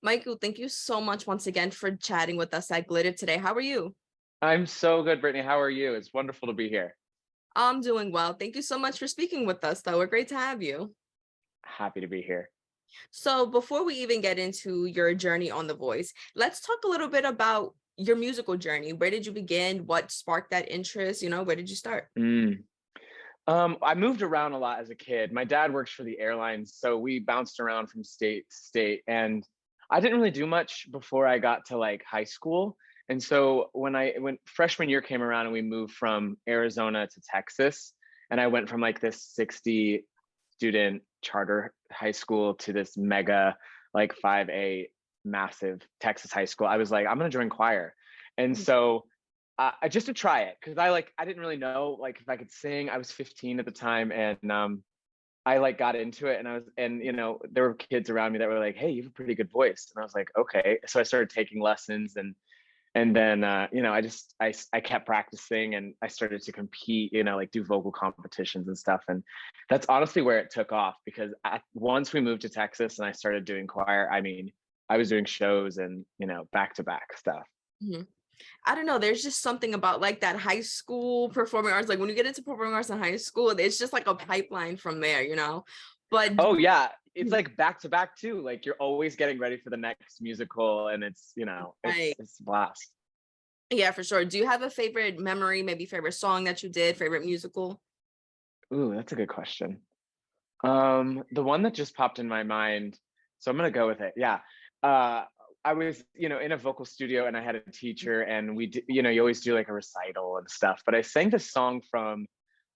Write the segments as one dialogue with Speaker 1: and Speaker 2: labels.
Speaker 1: Michael, thank you so much once again for chatting with us at Glitter today. How are you?
Speaker 2: I'm so good, Brittany. How are you? It's wonderful to be here.
Speaker 1: I'm doing well. Thank you so much for speaking with us, though. We're great to have you.
Speaker 2: Happy to be here.
Speaker 1: So, before we even get into your journey on The Voice, let's talk a little bit about your musical journey. Where did you begin? What sparked that interest? Where did you start?
Speaker 2: Mm. I moved around a lot as a kid. My dad works for the airlines, so we bounced around from state to state, and I didn't really do much before I got to like high school. And so when freshman year came around and we moved from Arizona to Texas, and I went from like this 60 student charter high school to this mega like 5A massive Texas high school, I was like, I'm gonna join choir. And
Speaker 1: Mhm.
Speaker 2: so just to try it, because I didn't really know like if I could sing. I was 15 at the time, and I like got into it, and there were kids around me that were like, "Hey, you have a pretty good voice," and I was like, "Okay." So I started taking lessons, and then I kept practicing, and I started to compete, like do vocal competitions and stuff, and that's honestly where it took off, because once we moved to Texas and I started doing choir, I mean, I was doing shows and back to back stuff.
Speaker 1: Mhm. I don't know. There's just something about like that high school performing arts. Like when you get into performing arts in high school, it's just like a pipeline from there. But
Speaker 2: Oh yeah, it's like back to back too. Like you're always getting ready for the next musical, and it's
Speaker 1: right.
Speaker 2: it's a blast.
Speaker 1: Yeah, for sure. Do you have a favorite memory, maybe favorite song that you did, favorite musical?
Speaker 2: Ooh, that's a good question. The one that just popped in my mind, so I'm gonna go with it. Yeah. Uh, I was, in a vocal studio, and I had a teacher, and we did, you always do like a recital and stuff. But I sang this song from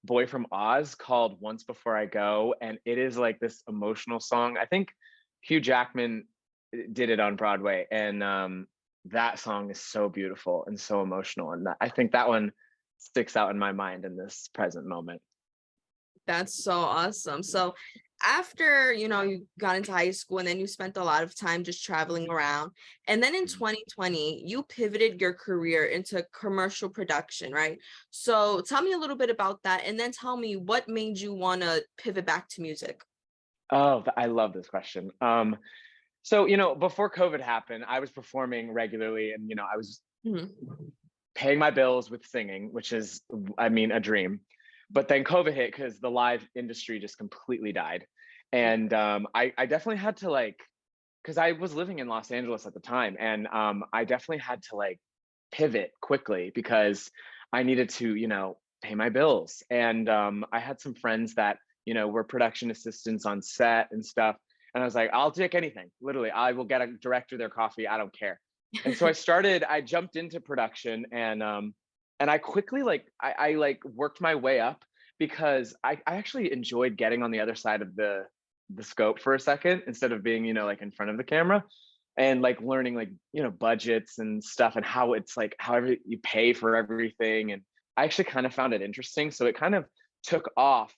Speaker 2: Boy from Oz called Once Before I Go, and it is like this emotional song. I think Hugh Jackman did it on Broadway, and that song is so beautiful and so emotional, and I think that one sticks out in my mind in this present moment.
Speaker 1: That's so awesome. So after, you got into high school and then you spent a lot of time just traveling around. And then in 2020, you pivoted your career into commercial production, right? So tell me a little bit about that and then tell me what made you want to pivot back to music.
Speaker 2: Oh, I love this question. So, before COVID happened, I was performing regularly, and, I was
Speaker 1: Mhm.
Speaker 2: paying my bills with singing, which is, I mean, a dream. But then COVID hit because the live industry just completely died. And I definitely had to like, because I was living in Los Angeles at the time, and I definitely had to like pivot quickly because I needed to, pay my bills. And I had some friends that, were production assistants on set and stuff. And I was like, I'll take anything. Literally, I will get a director their coffee. I don't care. And so I jumped into production, and I quickly like I like worked my way up because I actually enjoyed getting on the other side of the scope for a second instead of being, like in front of the camera, and like learning like, budgets and stuff, and how it's like however you pay for everything. And I actually kind of found it interesting. So it kind of took off.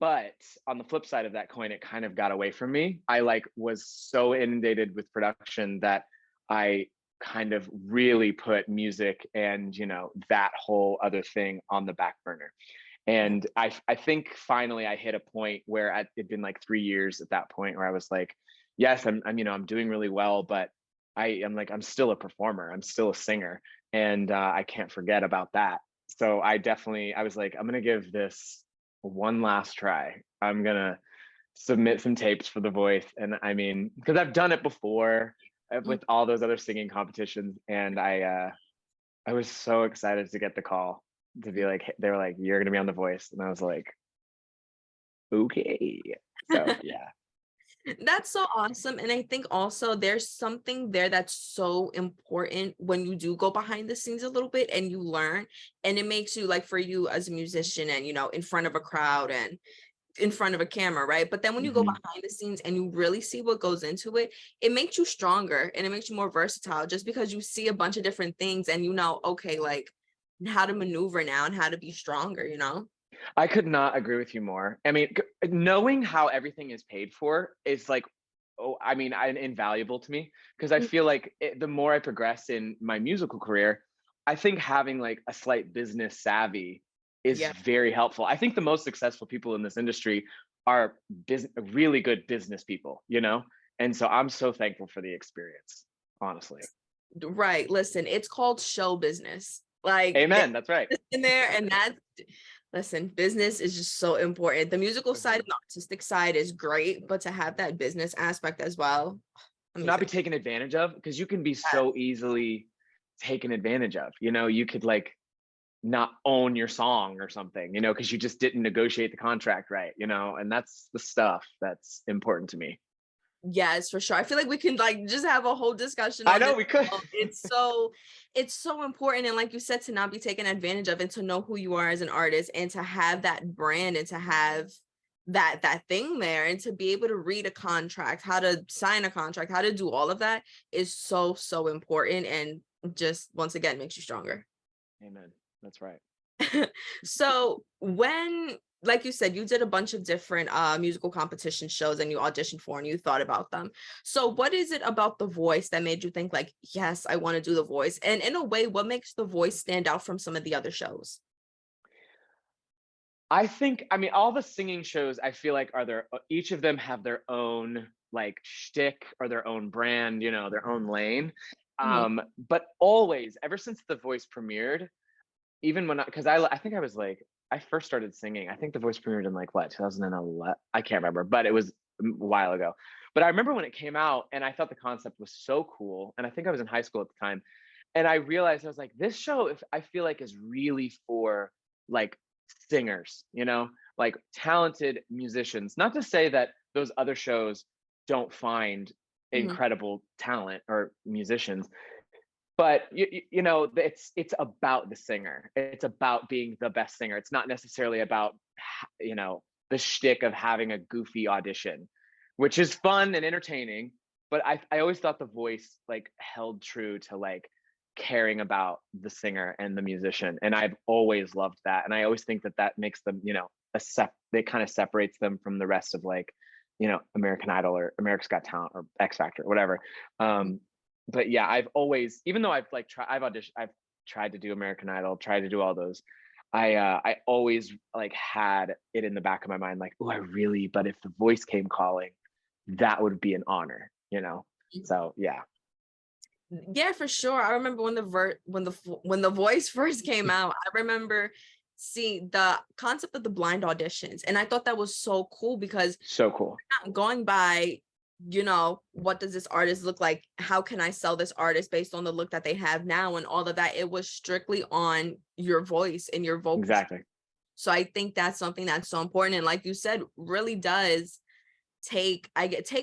Speaker 2: But on the flip side of that coin, it kind of got away from me. I like was so inundated with production that I kind of really put music and, that whole other thing on the back burner. And I think finally I hit a point where it'd been like 3 years at that point where I was like, yes, I'm doing really well, but I'm like, I'm still a performer. I'm still a singer. And I can't forget about that. So I was like, I'm going to give this one last try. I'm going to submit some tapes for The Voice. And I mean, because I've done it before with all those other singing competitions. And I was so excited to get the call to be like, they were like, you're going to be on The Voice. And I was like, okay. So yeah.
Speaker 1: That's so awesome. And I think also there's something there that's so important when you do go behind the scenes a little bit and you learn. And it makes you like for you as a musician and, in front of a crowd and in front of a camera, right? But then when you go
Speaker 2: Mhm.
Speaker 1: behind the scenes and you really see what goes into it, it makes you stronger and it makes you more versatile just because you see a bunch of different things and okay, like how to maneuver now and how to be stronger.
Speaker 2: I could not agree with you more. I mean, knowing how everything is paid for is like, oh, I mean, invaluable to me, because I
Speaker 1: Mm.
Speaker 2: feel like the more I progress in my musical career, I think having like a slight business savvy is
Speaker 1: Yeah.
Speaker 2: very helpful. I think the most successful people in this industry are really good business people, And so I'm so thankful for the experience, honestly.
Speaker 1: Right. Listen, it's called show business. Like
Speaker 2: Amen. That's right.
Speaker 1: in there, and that listen, business is just so important. The musical side and the artistic side is great, but to have that business aspect as well,
Speaker 2: To not be
Speaker 1: amazing.
Speaker 2: taken advantage of, because you can be
Speaker 1: Yeah.
Speaker 2: so easily taken advantage of. You know, you could like not own your song or something, you know, because you just didn't negotiate the contract right, you know, and that's the stuff that's important to me.
Speaker 1: Yes, for sure. I feel like we can like just have a whole discussion
Speaker 2: I
Speaker 1: on this.
Speaker 2: know we could.
Speaker 1: It's so important. And like you said, to not be taken advantage of and to know who you are as an artist and to have that brand and to have that thing there and to be able to read a contract, how to sign a contract, how to do all of that is so important and just once again makes you stronger.
Speaker 2: Amen. That's right.
Speaker 1: So when, like you said, you did a bunch of different musical competition shows and you auditioned for and you thought about them. So what is it about The Voice that made you think like, yes, I want to do The Voice? And in a way, what makes The Voice stand out from some of the other shows?
Speaker 2: I think, I mean, all the singing shows I feel like are their, each of them have their own like shtick or their own brand, you know, their own lane.
Speaker 1: Mhm.
Speaker 2: But always, ever since The Voice premiered, even when because I think I was like, I first started singing. I think The Voice premiered in like what, 2011? I can't remember, but it was a while ago. But I remember when it came out and I thought the concept was so cool. And I think I was in high school at the time. And I realized I was like, this show, if I feel like is really for like singers, you know, like talented musicians. Not to say that those other shows don't find
Speaker 1: Mhm.
Speaker 2: incredible talent or musicians, but you know, it's about the singer. It's about being the best singer. It's not necessarily about, you know, the shtick of having a goofy audition, which is fun and entertaining. But I always thought The Voice like held true to like caring about the singer and the musician, and I've always loved that. And I always think that that makes them, you know, it kind of separates them from the rest of like, you know, American Idol or America's Got Talent or X Factor or whatever. Um, but yeah, I've always, even though I've like tried, I've auditioned, I've tried to do American Idol, tried to do all those. I always like had it in the back of my mind, like, oh, I really, but if The Voice came calling, that would be an honor, you know? So yeah.
Speaker 1: Yeah, for sure. I remember when the Voice first came out. I remember seeing the concept of the blind auditions, and I thought that was so cool because
Speaker 2: So cool.
Speaker 1: not going by, what does this artist look like? How can I sell this artist based on the look that they have now and all of that? It was strictly on your voice and your vocal.
Speaker 2: Exactly.
Speaker 1: So I think that's something that's so important. And like you said, really does take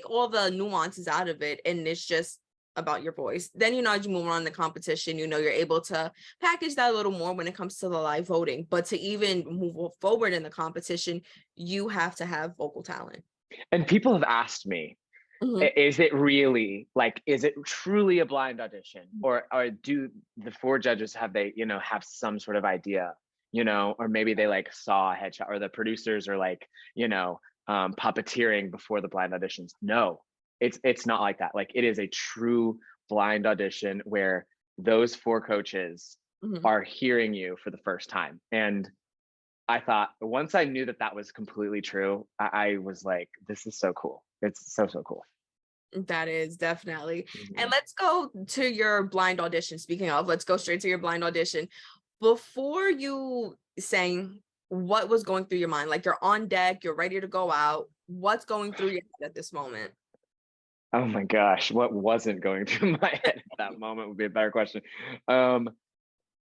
Speaker 1: all the nuances out of it. And it's just about your voice. Then, as you move on in the competition, you're able to package that a little more when it comes to the live voting. But to even move forward in the competition, you have to have vocal talent.
Speaker 2: And people have asked me,
Speaker 1: Mhm.
Speaker 2: is it really like, is it truly a blind audition, or do the four judges have they, you know, have some sort of idea, you know, or maybe they like saw a headshot, or the producers are like, you know, puppeteering before the blind auditions? No, it's not like that. Like, it is a true blind audition where those four coaches
Speaker 1: Mhm.
Speaker 2: are hearing you for the first time. And I thought, once I knew that that was completely true, I was like, this is so cool. It's so cool.
Speaker 1: That is definitely. And
Speaker 2: Mhm.
Speaker 1: let's go to your blind audition. Speaking of, let's go straight to your blind audition. Before you sang, what was going through your mind? Like you're on deck, you're ready to go out. What's going through your head at this moment?
Speaker 2: Oh my gosh, what wasn't going through my head at that moment would be a better question. Um,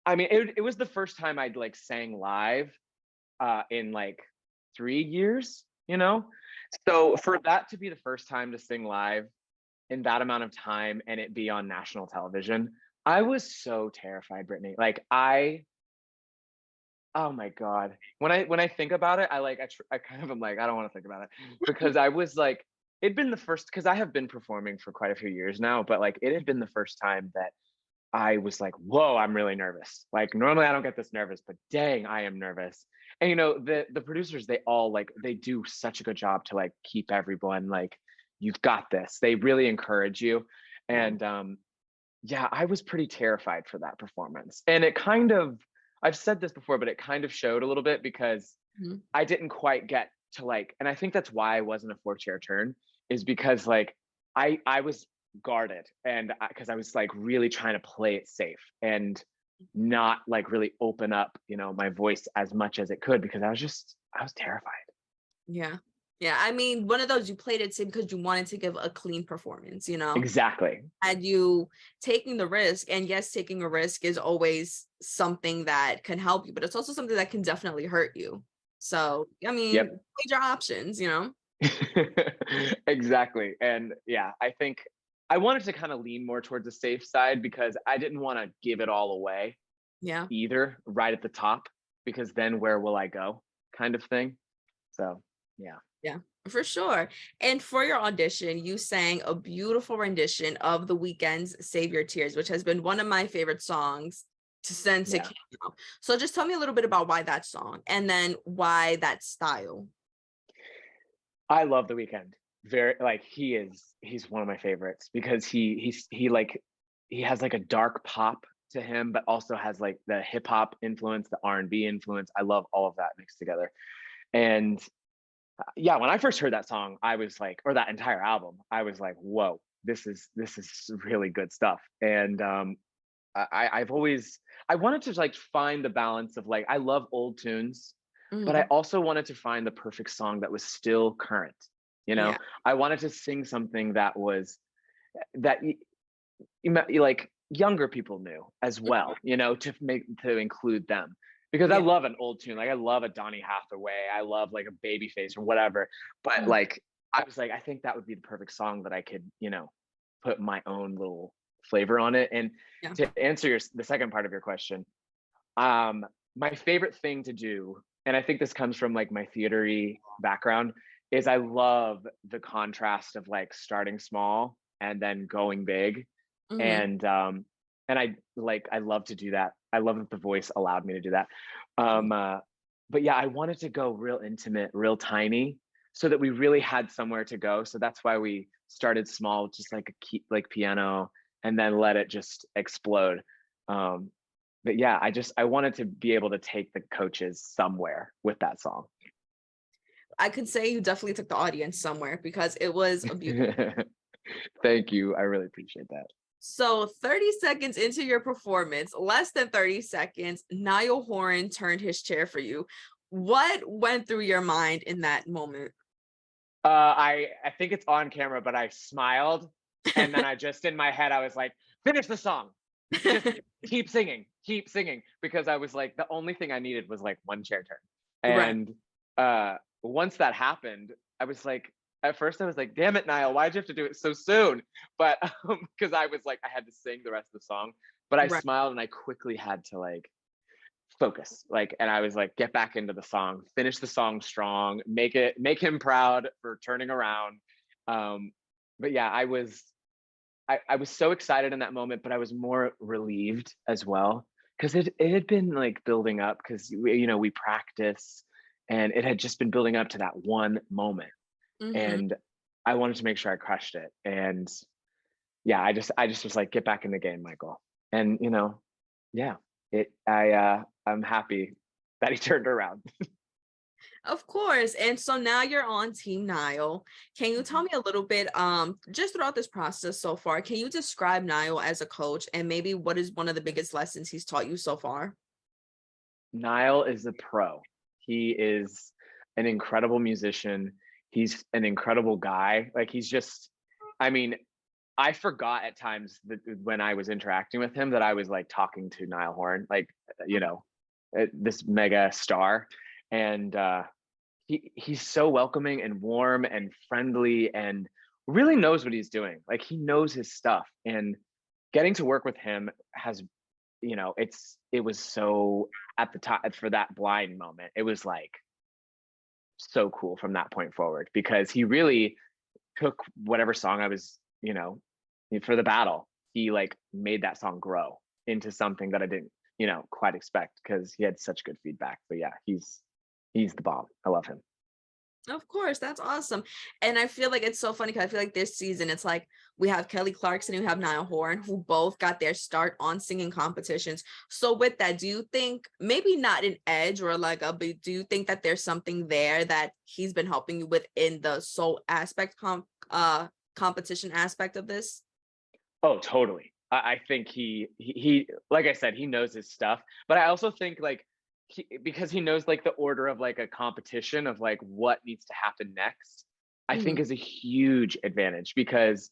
Speaker 2: I mean, it was the first time I'd like sang live in like 3 years, you know? So for that to be the first time to sing live in that amount of time and it be on national television, I was so terrified, Brittany. Like oh my God. When I think about it, I kind of am like, I don't want to think about it, because I was like, it'd been the first, because I have been performing for quite a few years now, but like it had been the first time that I was like, whoa, I'm really nervous. Like, normally I don't get this nervous, but dang, I am nervous. And you know, the producers, they all like, they do such a good job to like keep everyone like, you've got this. They really encourage you.
Speaker 1: Yeah.
Speaker 2: And yeah, I was pretty terrified for that performance. And it kind of, I've said this before, but it kind of showed a little bit, because
Speaker 1: Mhm.
Speaker 2: I didn't quite get to like, and I think that's why I wasn't a four chair turn, is because like I was guarded, and because I was like really trying to play it safe and not like really open up, my voice as much as it could, because I was terrified.
Speaker 1: Yeah. Yeah. I mean, one of those, you played it safe because you wanted to give a clean performance,
Speaker 2: Exactly.
Speaker 1: had you taking the risk. And yes, taking a risk is always something that can help you, but it's also something that can definitely hurt you. So, I mean,
Speaker 2: Yep.
Speaker 1: weigh your options.
Speaker 2: Exactly. And yeah, I think I wanted to kind of lean more towards the safe side, because I didn't want to give it all away
Speaker 1: Yeah.
Speaker 2: either right at the top, because then where will I go, kind of thing. So yeah.
Speaker 1: Yeah, for sure. And for your audition, you sang a beautiful rendition of The Weeknd's Save Your Tears, which has been one of my favorite songs since it
Speaker 2: Yeah.
Speaker 1: came out. So just tell me a little bit about why that song and then why that style.
Speaker 2: I love The Weeknd. Very, like, he's one of my favorites, because he has like a dark pop to him, but also has like the hip hop influence, the R&B influence. I love all of that mixed together. And yeah, when I first heard that song, I was like, or that entire album, I was like, whoa, this is really good stuff. And I've always, I wanted to like find the balance of, like, I love old tunes, but I
Speaker 1: Mhm.
Speaker 2: also wanted to find the perfect song that was still current. You know,
Speaker 1: Yeah.
Speaker 2: I wanted to sing something that was that like younger people knew as well, to include them. Because I
Speaker 1: Yeah.
Speaker 2: love an old tune, like I love a Donny Hathaway, I love like a Babyface or whatever. But
Speaker 1: Mhm.
Speaker 2: like, I was like, I think that would be the perfect song that I could, put my own little flavor on it. And
Speaker 1: Yeah.
Speaker 2: to answer the second part of your question, um, my favorite thing to do, and I think this comes from like my theatery background, is I love the contrast of like starting small and then going big.
Speaker 1: Mhm.
Speaker 2: And I love to do that. I love that the voice allowed me to do that. Um uh, but yeah, I wanted to go real intimate, real tiny, so that we really had somewhere to go. So that's why we started small, just like a key, like piano, and then let it just explode. Um, but yeah, I wanted to be able to take the coaches somewhere with that song.
Speaker 1: I could say you definitely took the audience somewhere because it was a beautiful.
Speaker 2: Thank you. I really appreciate that.
Speaker 1: So 30 seconds into your performance, less than 30 seconds, Niall Horan turned his chair for you. What went through your mind in that moment?
Speaker 2: I think it's on camera, but I smiled, and then I just in my head I was like, finish the song, just keep singing, because I was like, the only thing I needed was like one chair turn.
Speaker 1: Right.
Speaker 2: And once that happened, I was like, at first I was like, damn it, Niall, why'd you have to do it so soon? But because I was like, I had to sing the rest of the song, but I
Speaker 1: Right.
Speaker 2: smiled and I quickly had to like focus, like, and I was like, get back into the song, finish the song strong, make him proud for turning around. But yeah, I was so excited in that moment, but I was more relieved as well, because it had been like building up, because we practice, and it had just been building up to that one moment.
Speaker 1: Mhm.
Speaker 2: And I wanted to make sure I crushed it. And yeah, I just was like, get back in the game, Michael. And yeah, I'm happy that he turned around.
Speaker 1: Of course. And so now you're on Team Niall. Can you tell
Speaker 2: Mhm.
Speaker 1: me a little bit, just throughout this process so far, can you describe Niall as a coach and maybe what is one of the biggest lessons he's taught you so far?
Speaker 2: Niall is a pro. He is an incredible musician. He's an incredible guy. Like, he's just, I mean, I forgot at times that when I was interacting with him that I was like talking to Niall Horn, like, this mega star. And he's so welcoming and warm and friendly, and really knows what he's doing. Like, he knows his stuff. And getting to work with him has, it was so, at the top for that blind moment, it was like so cool from that point forward, because he really took whatever song I was, for the battle, he like made that song grow into something that I didn't, quite expect, because he had such good feedback. But yeah, he's the bomb. I love him.
Speaker 1: Of course, that's awesome. And I feel like it's so funny because I feel like this season, it's like we have Kelly Clarkson and we have Niall Horan, who both got their start on singing competitions. So with that, do you think maybe not an edge or like but do you think that there's something there that he's been helping you with in the soul aspect competition aspect of this?
Speaker 2: Oh, totally. I think he like I said, he knows his stuff. But I also think like because he knows like the order of like a competition of like what needs to happen next, I think
Speaker 1: Mhm,
Speaker 2: is a huge advantage because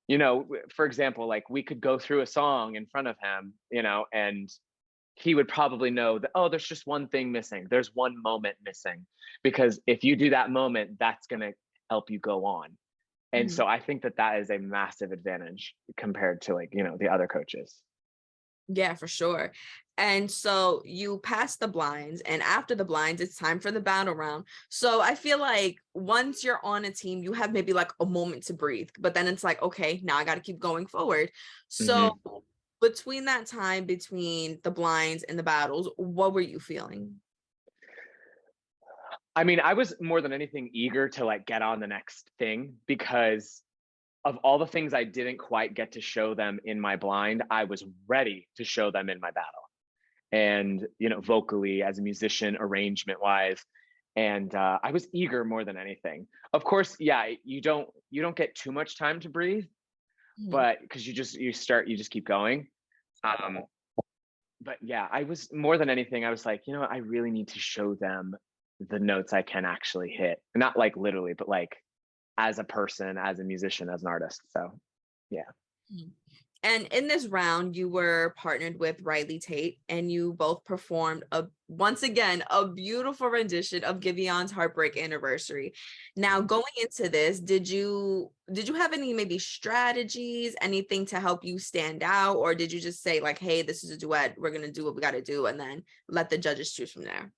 Speaker 2: you know, for example, like we could go through a song in front of him, you know, and he would probably know that, oh, there's just one thing missing. There's one moment missing. Because if you do that moment, that's going to help you go on. And
Speaker 1: mhm.
Speaker 2: so I think that that is a massive advantage compared to like, you know, the other coaches.
Speaker 1: Yeah, for sure. And so you pass the blinds, and after the blinds, it's time for the battle round. So I feel like once you're on a team, you have maybe like a moment to breathe, but then it's like, okay, now I got to keep going forward. So
Speaker 2: Hmm.
Speaker 1: between that time, between the blinds and the battles, what were you feeling?
Speaker 2: I mean, I was more than anything eager to like get on the next thing because of all the things I didn't quite get to show them in my blind, I was ready to show them in my battle. And you know, vocally, as a musician, arrangement wise, and I was eager more than anything. Of course, yeah, you don't get too much time to breathe,
Speaker 1: Mhm.
Speaker 2: but because you just keep going. um but yeah, I was more than anything, I was like, you know what, I really need to show them the notes I can actually hit, not like literally, but like as a person, as a musician, as an artist. So yeah.
Speaker 1: Mhm. And in this round, you were partnered with Riley Tate, and you both performed a once again a beautiful rendition of Givion's Heartbreak Anniversary. Now, going into this, did you have any maybe strategies, anything to help you stand out, or did you just say like, "Hey, this is a duet. We're gonna do what we got to do," and then let the judges choose from there?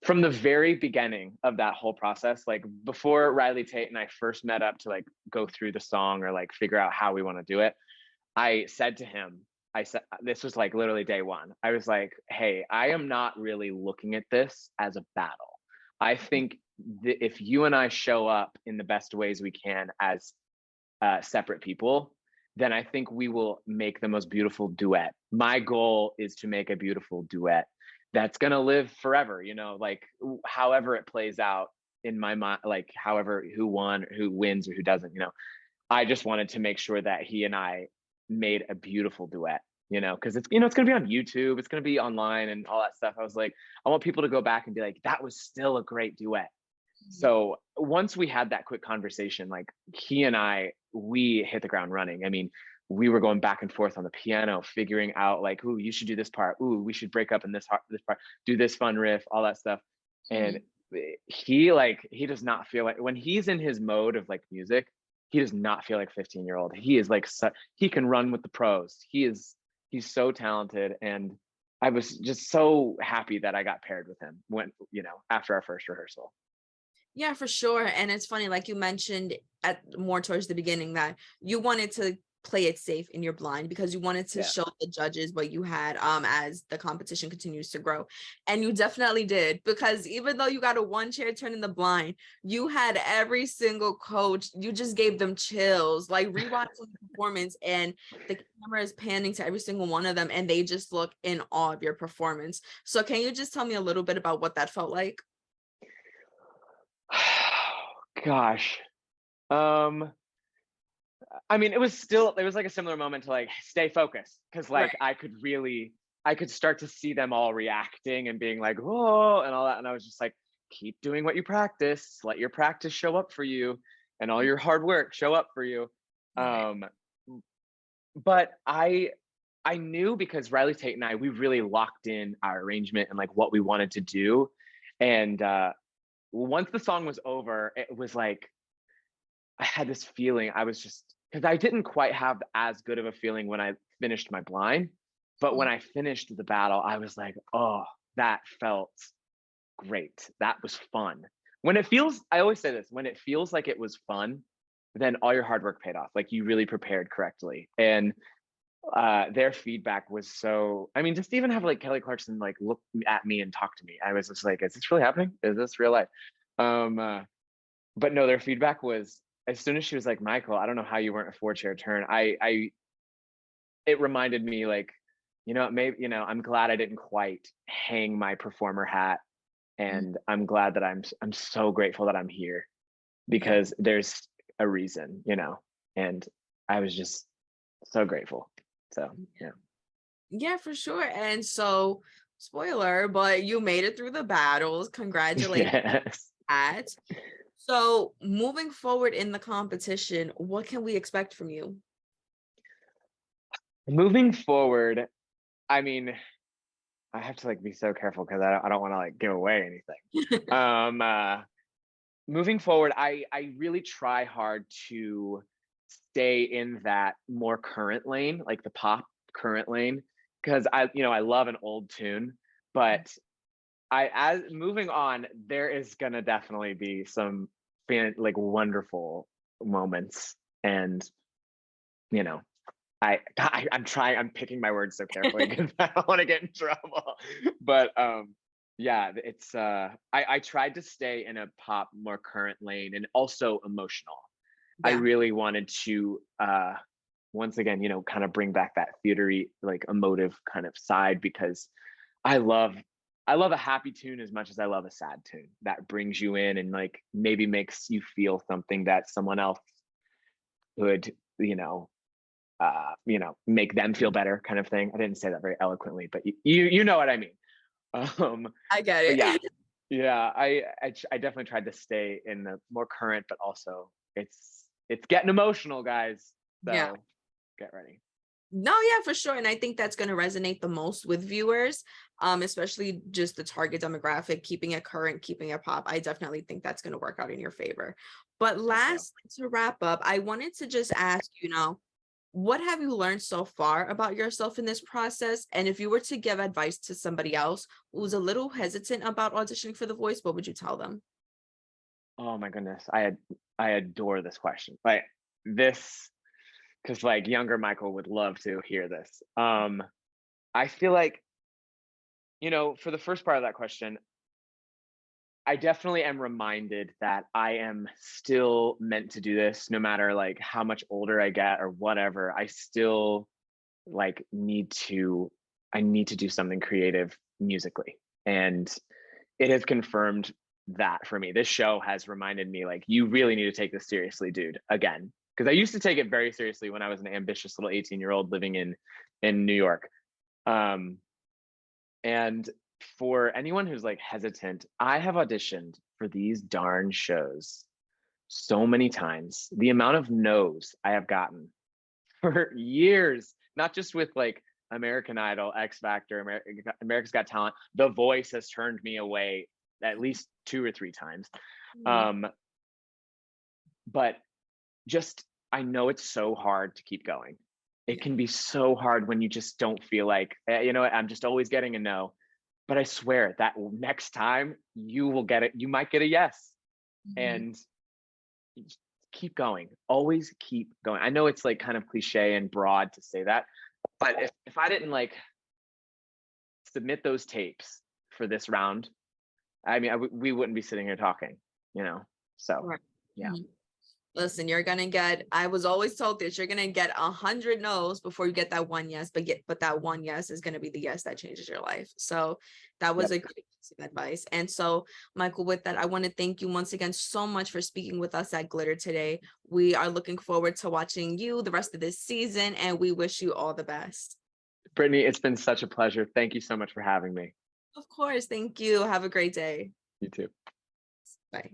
Speaker 2: From the very beginning of that whole process, like before Riley Tate and I first met up to like go through the song or like figure out how we want to do it, I said to him, I said, this was like literally day one. I was like, hey, I am not really looking at this as a battle. I think if you and I show up in the best ways we can as separate people, then I think we will make the most beautiful duet. My goal is to make a beautiful duet that's going to live forever, you know, like however it plays out in my mind, like however who won, who wins, or who doesn't, you know. I just wanted to make sure that he and I made a beautiful duet, you know, because it's, you know, it's going to be on YouTube, it's going to be online and all that stuff. I was like, I want people to go back and be like, that was still a great duet. So once we had that quick conversation, like he and I, we hit the ground running. I mean, we were going back and forth on the piano, figuring out like, ooh, you should do this part. Ooh, we should break up in this part, do this fun riff, all that stuff. And
Speaker 1: Mhm.
Speaker 2: he does not feel like when he's in his mode of like music, he does not feel like 15-year-old. He is like he can run with the pros. He's so talented, and I was just so happy that I got paired with him when, you know, after our first rehearsal.
Speaker 1: Yeah, for sure. And it's funny, like you mentioned at more towards the beginning, that you wanted to play it safe in your blind because you wanted to
Speaker 2: Yeah.
Speaker 1: show the judges what you had as the competition continues to grow. And you definitely did, because even though you got a one chair turn in the blind, you had every single coach, you just gave them chills, like rewatching the performance, and the camera is panning to every single one of them and they just look in awe of your performance. So can you just tell me a little bit about what that felt like?
Speaker 2: Gosh. Um, I mean, it was like a similar moment to like stay focused because
Speaker 1: Right.
Speaker 2: like I could start to see them all reacting and being like, oh, and all that. And I was just like, keep doing what you practice. Let your practice show up for you and all your hard work show up for you.
Speaker 1: Right.
Speaker 2: Um, but I knew because Riley Tate and I, we really locked in our arrangement and like what we wanted to do. And once the song was over, it was like I had this feeling. I was just because I didn't quite have as good of a feeling when I finished my blind, but when I finished the battle, I was like, oh, that felt great. That was fun. When it feels, I always say this, when it feels like it was fun, then all your hard work paid off. Like you really prepared correctly. And their feedback was so, I mean, just even have like Kelly Clarkson like look at me and talk to me. I was just like, is this really happening? Is this real life? Um, uh, but no, their feedback was as soon as she was like, Michael, I don't know how you weren't a four-chair turn. It reminded me like, you know, maybe, you know, I'm glad I didn't quite hang my performer hat,
Speaker 1: Mhm.
Speaker 2: and I'm glad that I'm so grateful that I'm here
Speaker 1: Yeah.
Speaker 2: because there's a reason, you know, and I was just so grateful. So yeah.
Speaker 1: Yeah, for sure. And so, spoiler, but you made it through the battles. Congratulations
Speaker 2: Yes.
Speaker 1: on that. So, moving forward in the competition, what can we expect from you?
Speaker 2: Moving forward, I mean, I have to like be so careful because I don't want to like give away anything. Um, uh, Moving forward, I really try hard to stay in that more current lane, like the pop current lane, because I love an old tune, but as moving on, there is gonna definitely be some like wonderful moments, and you know, I'm picking my words so carefully because I don't want to get in trouble. But yeah, it's I tried to stay in a pop more current lane and also emotional. I
Speaker 1: Yeah,
Speaker 2: really wanted to once again, kind of bring back that theatery, like emotive kind of side, because I love I love a happy tune as much as I love a sad tune that brings you in and like maybe makes you feel something that someone else would, make them feel better kind of thing. I didn't say that very eloquently, but you know what I mean. Um,
Speaker 1: I get
Speaker 2: but yeah,
Speaker 1: it.
Speaker 2: yeah, I definitely tried to stay in the more current, but also it's getting emotional, guys.
Speaker 1: Yeah.
Speaker 2: So get ready.
Speaker 1: No, yeah, for sure. And I think that's going to resonate the most with viewers, especially just the target demographic, keeping it current, keeping it pop. I definitely think that's going to work out in your favor. But
Speaker 2: Thank you.
Speaker 1: last, to wrap up, I wanted to just ask, what have you learned so far about yourself in this process? And if you were to give advice to somebody else who's a little hesitant about auditioning for The Voice, what would you tell them?
Speaker 2: Oh my goodness, I adore this question. Like this, because like younger Michael would love to hear this. I feel like, for the first part of that question, I definitely am reminded that I am still meant to do this no matter like how much older I get or whatever. I still like I need to do something creative musically. And it has confirmed that for me. This show has reminded me like you really need to take this seriously, dude, again. Because I used to take it very seriously when I was an ambitious little 18-year-old living in New York. Um, and for anyone who's like hesitant, I have auditioned for these darn shows so many times. The amount of no's I have gotten for years, not just with like American Idol, X Factor, America's Got Talent. The Voice has turned me away at least 2 or 3 times.
Speaker 1: Mm.
Speaker 2: Um, but just I know it's so hard to keep going. It
Speaker 1: Yeah.
Speaker 2: can be so hard when you just don't feel like, I'm just always getting a no. But I swear that next time you will get it. You might get a yes.
Speaker 1: Mhm.
Speaker 2: And just keep going. Always keep going. I know it's like kind of cliche and broad to say that, but if I didn't like submit those tapes for this round, I mean, we wouldn't be sitting here talking, you know? So
Speaker 1: Right.
Speaker 2: yeah.
Speaker 1: Mhm. Listen, you're gonna get, I was always told this, you're gonna get 100 no's before you get that one yes, but that one yes is gonna be the yes that changes your life. So that was
Speaker 2: Yep.
Speaker 1: a great piece of advice. And so, Michael, with that, I want to thank you once again so much for speaking with us at Glitter today. We are looking forward to watching you the rest of this season, and we wish you all the best.
Speaker 2: Brittany, it's been such a pleasure. Thank you so much for having me.
Speaker 1: Of course, thank you. Have a great day.
Speaker 2: You too.
Speaker 1: Bye.